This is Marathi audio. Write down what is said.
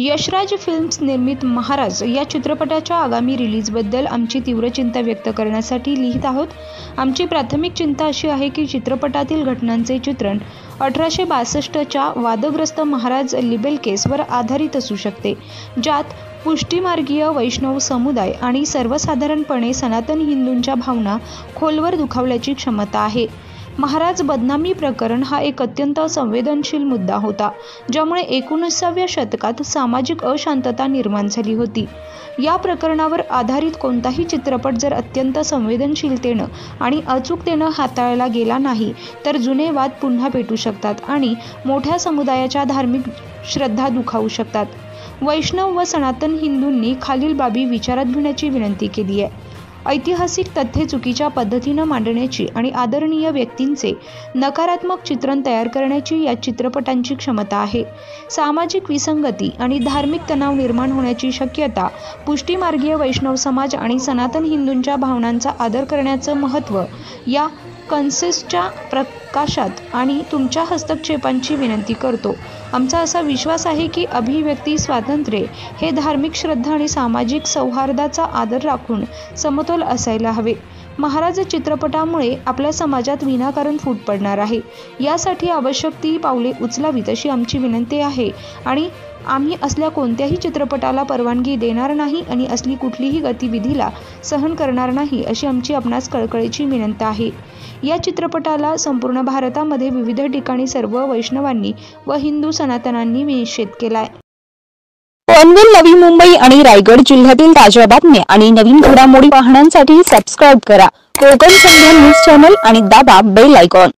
यशराज फिल्म्स निर्मित महाराज या चित्रपटाच्या आगामी रिलीजबद्दल आमची तीव्र चिंता व्यक्त करण्यासाठी लिहित आहोत। आमची प्राथमिक चिंता अशी आहे की चित्रपटातील घटनांचे चित्रण 1862च्या वादग्रस्त महाराज लिबेल केसवर आधारित असू शकते, ज्यात पुष्टिमार्गीय वैष्णव समुदाय आणि सर्वसाधारणपणे सनातन हिंदूंच्या भावना खोलवर दुखावल्याची क्षमता आहे। महाराज बदनामी प्रकरण हा एक अत्यंत संवेदनशील मुद्दा होता, ज्यामुळे 19व्या शतकात सामाजिक अशांतता निर्माण झाली होती। या प्रकरणावर आधारित कोणताही चित्रपट जर अत्यंत संवेदनशीलतेनं आणि अचूकतेनं हाताळला गेला नाही तर जुने वाद पुन्हा पेटू शकतात आणि मोठ्या समुदायाच्या धार्मिक श्रद्धा दुखावू शकतात। वैष्णव व सनातन हिंदूंनी खालील बाबी विचारात घेण्याची विनंती केली आहे। ऐतिहासिक तथ्ये चुकीच्या पद्धतीनं मांडण्याची आणि आदरणीय व्यक्तींचे नकारात्मक चित्रण तयार करण्याची या चित्रपटांची क्षमता आहे। सामाजिक विसंगती आणि धार्मिक तणाव निर्माण होण्याची शक्यता, पुष्टिमार्गीय वैष्णव समाज आणि सनातन हिंदूंच्या भावनांचा आदर करण्याचं महत्त्व या कन्सेप्टच्या प्रकाशात आणि तुमच्या हस्तक्षेपांची विनंती करतो। आमचा असा विश्वास आहे की अभिव्यक्ती स्वातंत्र्य हे धार्मिक श्रद्धा आणि सामाजिक सौहार्दाचा आदर राखून समतोल असायला हवे। महाराज चित्रपटामुळे आपल्या समाजात विनाकारण फूट पडणार आहे, यासाठी आवश्यक ती पावले उचलावीत अशी आमची विनंती आहे आणि आम्ही असल्या कोणत्याही चित्रपटाला परवानगी देणार नाही आणि असली कुठलीही गतिविधीला सहन करणार नाही अशी आमची आपणास कळकळीची विनंती आहे। या चित्रपटाला संपूर्ण भारतामध्ये विविध ठिकाणी सर्व वैष्णवांनी व हिंदू सनातनांनी निषेध केलाय। पनवेल, नवी मुंबई आणि रायगड जिल्ह्यातील ताज्या बातम्या आणि नवीन घडामोडी पाहण्यासाठी सबस्क्राइब करा कोकण संध्या न्यूज चॅनल आणि दाबा बेल आयकॉन।